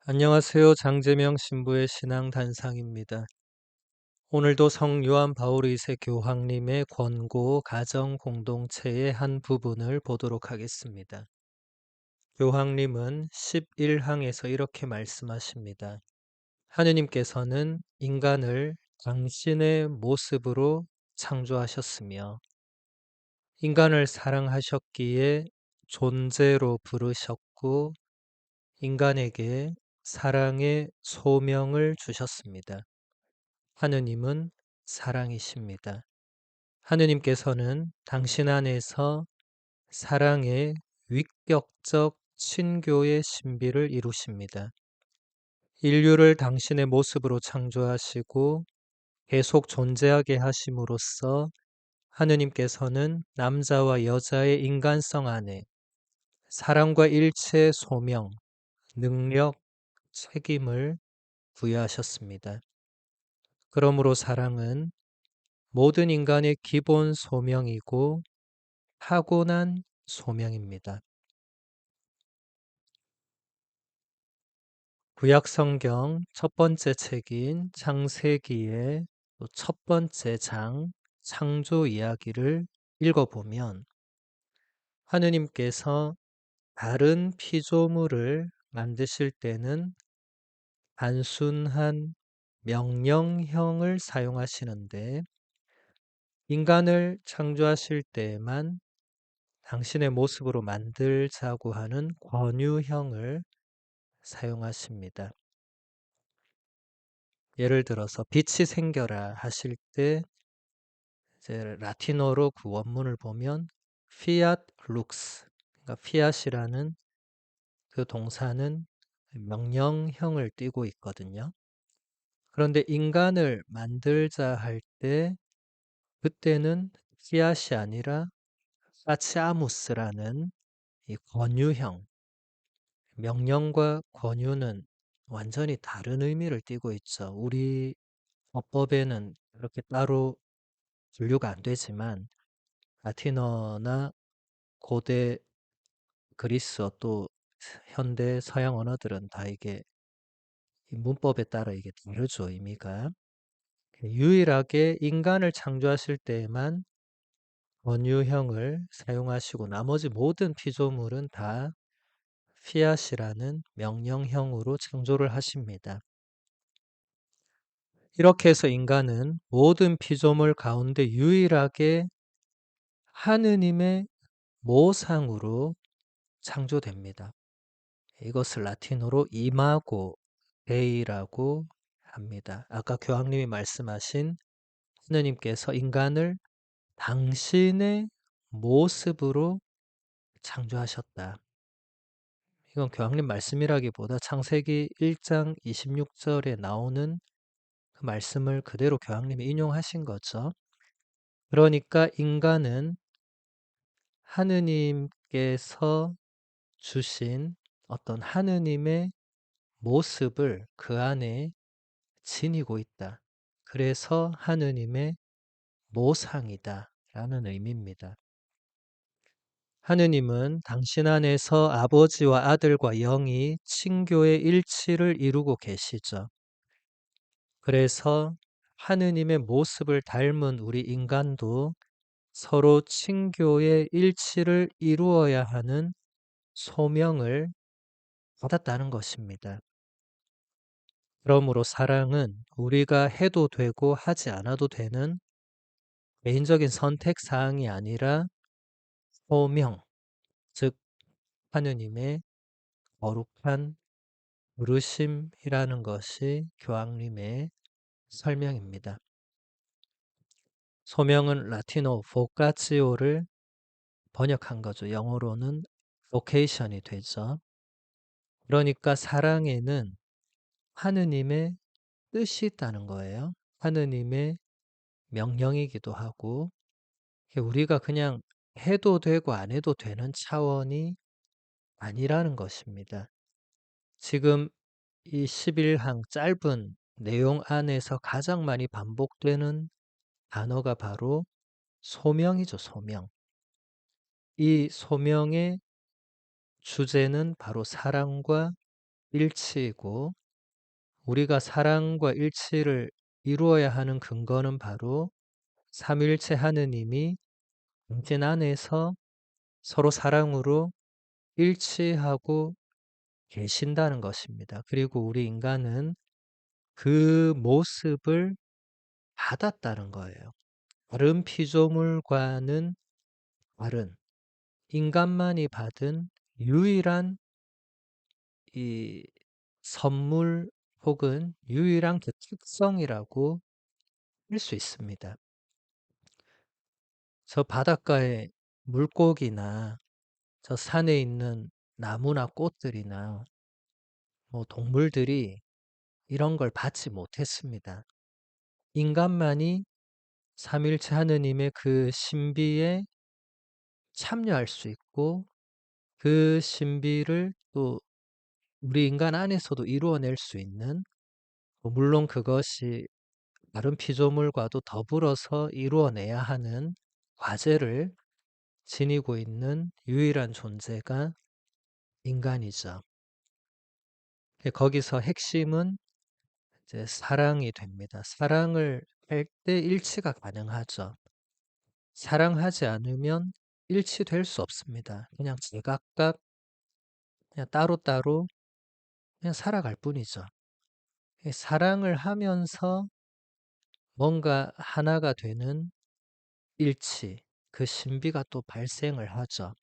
안녕하세요. 장재명 신부의 신앙 단상입니다. 오늘도 성 요한 바울 2세 교황님의 권고 가정 공동체의 한 부분을 보도록 하겠습니다. 교황님은 11항에서 이렇게 말씀하십니다. 하느님께서는 인간을 당신의 모습으로 창조하셨으며 인간을 사랑하셨기에 존재로 부르셨고 인간에게 사랑의 소명을 주셨습니다. 하느님은 사랑이십니다. 하느님께서는 당신 안에서 사랑의 위격적 친교의 신비를 이루십니다. 인류를 당신의 모습으로 창조하시고 계속 존재하게 하심으로써 하느님께서는 남자와 여자의 인간성 안에 사랑과 일체의 소명, 능력, 책임을 부여하셨습니다. 그러므로 사랑은 모든 인간의 기본 소명이고 타고난 소명입니다. 구약 성경 첫 번째 책인 창세기의 첫 번째 장 창조 이야기를 읽어보면 하느님께서 다른 피조물을 만드실 때는 단순한 명령형을 사용하시는데 인간을 창조하실 때에만 당신의 모습으로 만들자고 하는 권유형을 사용하십니다. 예를 들어서 빛이 생겨라 하실 때 이제 라틴어로 그 원문을 보면 fiat lux, 그러니까 fiat이라는 그 동사는 명령형을 띠고 있거든요. 그런데 인간을 만들자 할 때 그때는 fiat이 아니라 파치아무스라는 이 권유형, 명령과 권유는 완전히 다른 의미를 띠고 있죠. 우리 어법에는 그렇게 따로 분류가 안 되지만 라틴어나 고대 그리스어 또 현대 서양 언어들은 다 이게 이 문법에 따라 이게 다르죠, 의미가. 유일하게 인간을 창조하실 때에만 권유형을 사용하시고 나머지 모든 피조물은 다 피앗이라는 명령형으로 창조를 하십니다. 이렇게 해서 인간은 모든 피조물 가운데 유일하게 하느님의 모상으로 창조됩니다. 이것을 라틴어로 이마고 데이라고 합니다. 아까 교황님이 말씀하신 하느님께서 인간을 당신의 모습으로 창조하셨다. 이건 교황님 말씀이라기보다 창세기 1장 26절에 나오는 그 말씀을 그대로 교황님이 인용하신 거죠. 그러니까 인간은 하느님께서 주신 어떤 하느님의 모습을 그 안에 지니고 있다. 그래서 하느님의 모상이다 라는 의미입니다. 하느님은 당신 안에서 아버지와 아들과 영이 친교의 일치를 이루고 계시죠. 그래서 하느님의 모습을 닮은 우리 인간도 서로 친교의 일치를 이루어야 하는 소명을 받았다는 것입니다. 그러므로 사랑은 우리가 해도 되고 하지 않아도 되는 개인적인 선택 사항이 아니라 소명, 즉 하느님의 거룩한 부르심이라는 것이 교황님의 설명입니다. 소명은 라틴어 vocation를 번역한 거죠. 영어로는 vocation이 되죠. 그러니까 사랑에는 하느님의 뜻이 있다는 거예요. 하느님의 명령이기도 하고 우리가 그냥 해도 되고 안 해도 되는 차원이 아니라는 것입니다. 지금 이 11항 짧은 내용 안에서 가장 많이 반복되는 단어가 바로 소명이죠, 소명. 이 소명의 주제는 바로 사랑과 일치이고, 우리가 사랑과 일치를 이루어야 하는 근거는 바로 삼위일체 하느님이 당신 안에서 서로 사랑으로 일치하고 계신다는 것입니다. 그리고 우리 인간은 그 모습을 받았다는 거예요. 다른 피조물과는 다른 인간만이 받은 유일한 이 선물 혹은 유일한 그 특성이라고 할 수 있습니다. 저 바닷가의 물고기나 저 산에 있는 나무나 꽃들이나 뭐 동물들이 이런 걸 받지 못했습니다. 인간만이 삼일체 하느님의 그 신비에 참여할 수 있고, 그 신비를 또 우리 인간 안에서도 이루어낼 수 있는, 물론 그것이 다른 피조물과도 더불어서 이루어내야 하는 과제를 지니고 있는 유일한 존재가 인간이죠. 거기서 핵심은 이제 사랑이 됩니다. 사랑을 할 때 일치가 가능하죠. 사랑하지 않으면 일치될 수 없습니다. 그냥 제각각 그냥 따로따로 그냥 살아갈 뿐이죠. 사랑을 하면서 뭔가 하나가 되는 일치, 그 신비가 또 발생을 하죠.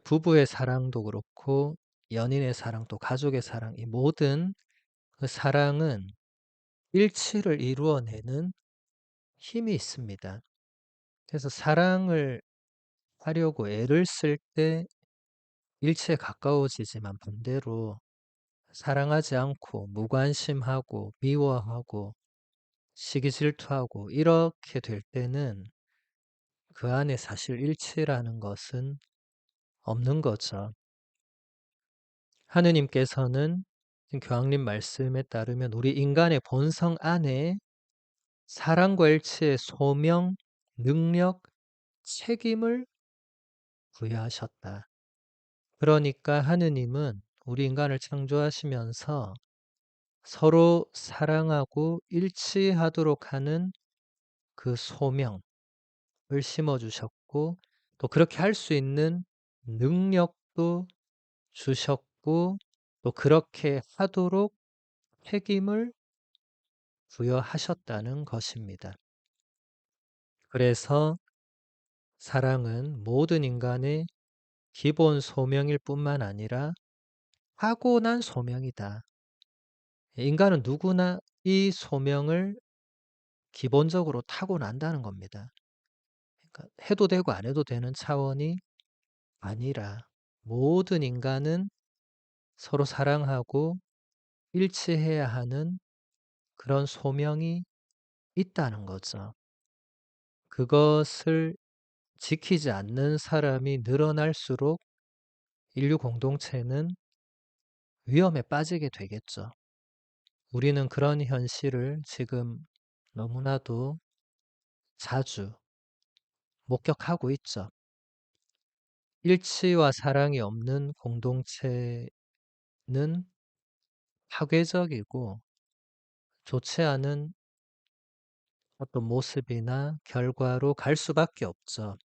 부부의 사랑도 그렇고 연인의 사랑, 또 가족의 사랑, 이 모든 그 사랑은 일치를 이루어내는 힘이 있습니다. 그래서 사랑을 하려고 애를 쓸 때 일치에 가까워지지만, 반대로 사랑하지 않고 무관심하고 미워하고 시기 질투하고 이렇게 될 때는 그 안에 사실 일치라는 것은 없는 거죠. 하느님께서는 지금 교황님 말씀에 따르면 우리 인간의 본성 안에 사랑과 일치의 소명, 능력, 책임을 부여하셨다. 그러니까 하느님은 우리 인간을 창조하시면서 서로 사랑하고 일치하도록 하는 그 소명을 심어주셨고, 또 그렇게 할 수 있는 능력도 주셨고, 또 그렇게 하도록 책임을 부여하셨다는 것입니다. 그래서 사랑은 모든 인간의 기본 소명일 뿐만 아니라 타고난 소명이다. 인간은 누구나 이 소명을 기본적으로 타고난다는 겁니다. 그러니까 해도 되고 안 해도 되는 차원이 아니라 모든 인간은 서로 사랑하고 일치해야 하는 그런 소명이 있다는 거죠. 그것을 지키지 않는 사람이 늘어날수록 인류 공동체는 위험에 빠지게 되겠죠. 우리는 그런 현실을 지금 너무나도 자주 목격하고 있죠. 일치와 사랑이 없는 공동체는 파괴적이고 좋지 않은 어떤 모습이나 결과로 갈 수밖에 없죠.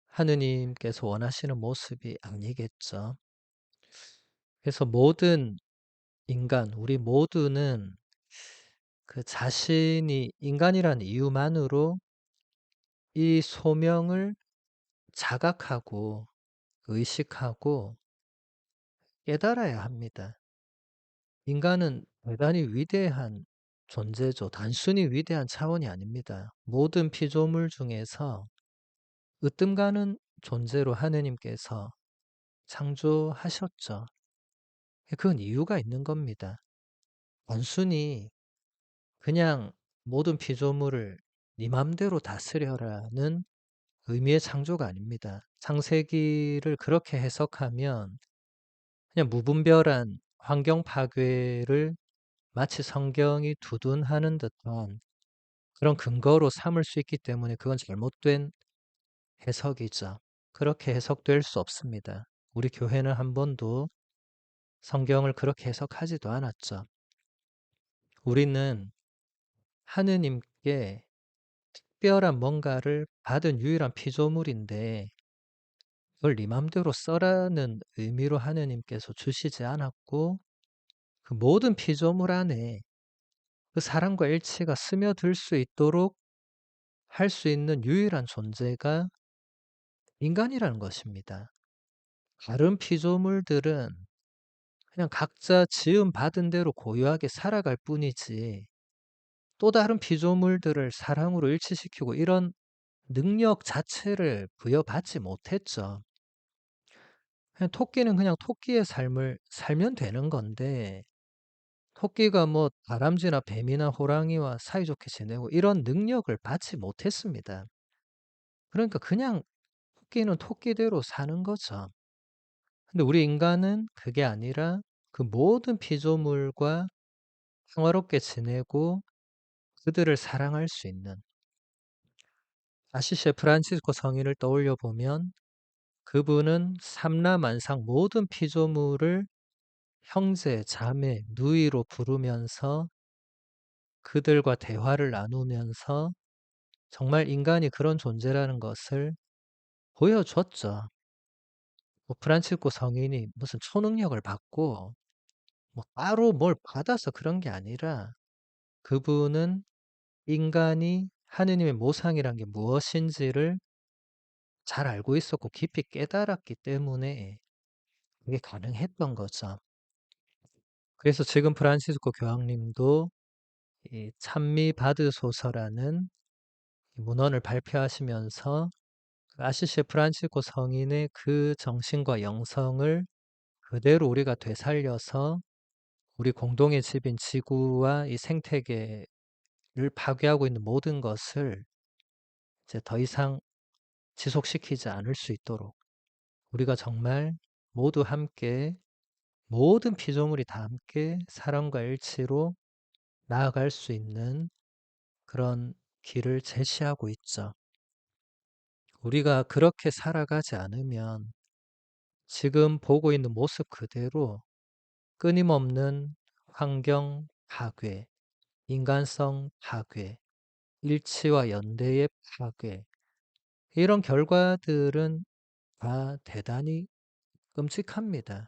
하느님께서 원하시는 모습이 아니겠죠. 그래서 모든 인간, 우리 모두는 그 자신이 인간이라는 이유만으로 이 소명을 자각하고 의식하고 깨달아야 합니다. 인간은 대단히 위대한 존재죠. 단순히 위대한 차원이 아닙니다. 모든 피조물 중에서 으뜸가는 존재로 하느님께서 창조하셨죠. 그건 이유가 있는 겁니다. 단순히 그냥 모든 피조물을 네 맘대로 다스려라는 의미의 창조가 아닙니다. 창세기를 그렇게 해석하면 그냥 무분별한 환경 파괴를 마치 성경이 두둔하는 듯한 그런 근거로 삼을 수 있기 때문에 그건 잘못된 해석이죠. 그렇게 해석될 수 없습니다. 우리 교회는 한 번도 성경을 그렇게 해석하지도 않았죠. 우리는 하느님께 특별한 뭔가를 받은 유일한 피조물인데 그걸 네 맘대로 써라는 의미로 하느님께서 주시지 않았고 그 모든 피조물 안에 그 사랑과 일치가 스며들 수 있도록 할 수 있는 유일한 존재가 인간이라는 것입니다. 다른 피조물들은 그냥 각자 지음 받은 대로 고유하게 살아갈 뿐이지 또 다른 피조물들을 사랑으로 일치시키고 이런 능력 자체를 부여받지 못했죠. 그냥 토끼는 그냥 토끼의 삶을 살면 되는 건데 토끼가 뭐 다람쥐나 뱀이나 호랑이와 사이좋게 지내고 이런 능력을 받지 못했습니다. 그러니까 그냥 토끼는 토끼대로 사는 거죠. 근데 우리 인간은 그게 아니라 그 모든 피조물과 평화롭게 지내고 그들을 사랑할 수 있는 아시시의 프란치스코 성인을 떠올려 보면 그분은 삼라만상 모든 피조물을 형제, 자매, 누이로 부르면서 그들과 대화를 나누면서 정말 인간이 그런 존재라는 것을 보여줬죠. 뭐 프란치스코 성인이 무슨 초능력을 받고 뭐 따로 뭘 받아서 그런 게 아니라 그분은 인간이 하느님의 모상이란 게 무엇인지를 잘 알고 있었고 깊이 깨달았기 때문에 그게 가능했던 거죠. 그래서 지금 프란시스코 교황님도 이 찬미 받으소서라는 이 문헌을 발표하시면서 그 아시시 프란시스코 성인의 그 정신과 영성을 그대로 우리가 되살려서 우리 공동의 집인 지구와 이 생태계를 파괴하고 있는 모든 것을 이제 더 이상 지속시키지 않을 수 있도록 우리가 정말 모두 함께 모든 피조물이 다 함께 사랑과 일치로 나아갈 수 있는 그런 길을 제시하고 있죠. 우리가 그렇게 살아가지 않으면 지금 보고 있는 모습 그대로 끊임없는 환경 파괴, 인간성 파괴, 일치와 연대의 파괴, 이런 결과들은 다 대단히 끔찍합니다.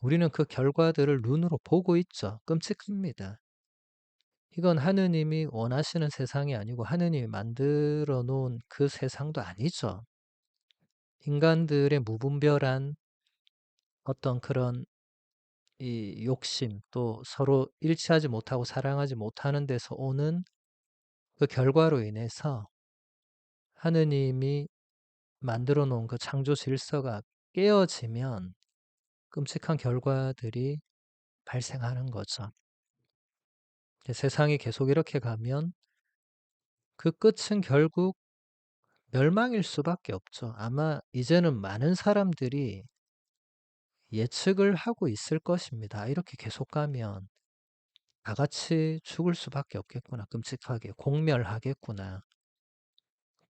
우리는 그 결과들을 눈으로 보고 있죠. 끔찍합니다. 이건 하느님이 원하시는 세상이 아니고 하느님이 만들어 놓은 그 세상도 아니죠. 인간들의 무분별한 어떤 그런 이 욕심 또 서로 일치하지 못하고 사랑하지 못하는 데서 오는 그 결과로 인해서 하느님이 만들어 놓은 그 창조 질서가 깨어지면 끔찍한 결과들이 발생하는 거죠. 세상이 계속 이렇게 가면 그 끝은 결국 멸망일 수밖에 없죠. 아마 이제는 많은 사람들이 예측을 하고 있을 것입니다. 이렇게 계속 가면 다 같이 죽을 수밖에 없겠구나. 끔찍하게 공멸하겠구나.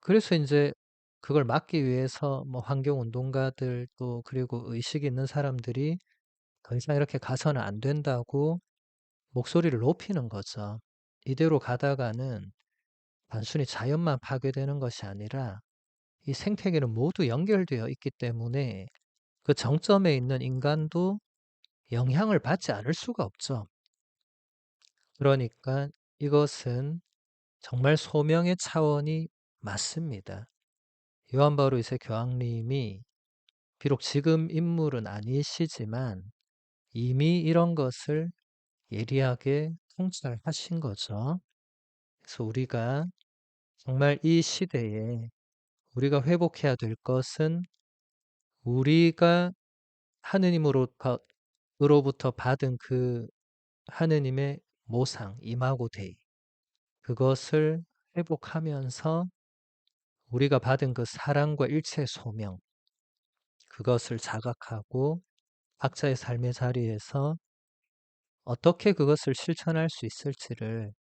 그래서 이제 그걸 막기 위해서 뭐 환경운동가들 또 그리고 의식이 있는 사람들이 더 이상 이렇게 가서는 안 된다고 목소리를 높이는 거죠. 이대로 가다가는 단순히 자연만 파괴되는 것이 아니라 이 생태계는 모두 연결되어 있기 때문에 그 정점에 있는 인간도 영향을 받지 않을 수가 없죠. 그러니까 이것은 정말 소명의 차원이 맞습니다. 요한 바오로 2세 교황님이 비록 지금 인물은 아니시지만 이미 이런 것을 예리하게 통찰하신 거죠. 그래서 우리가 정말 이 시대에 우리가 회복해야 될 것은 우리가 하느님으로부터 받은 그 하느님의 모상, 이마고 데이, 그것을 회복하면서 우리가 받은 그 사랑과 일체의 소명, 그것을 자각하고 각자의 삶의 자리에서 어떻게 그것을 실천할 수 있을지를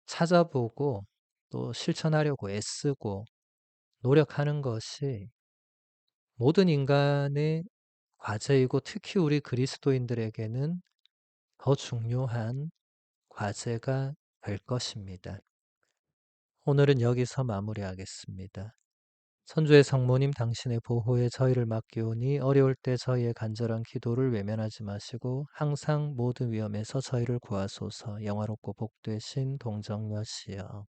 찾아보고 또 실천하려고 애쓰고 노력하는 것이 모든 인간의 과제이고 특히 우리 그리스도인들에게는 더 중요한 과제가 될 것입니다. 오늘은 여기서 마무리하겠습니다. 선주의 성모님 당신의 보호에 저희를 맡기오니 어려울 때 저희의 간절한 기도를 외면하지 마시고 항상 모든 위험에서 저희를 구하소서. 영화롭고 복되신 동정녀시여.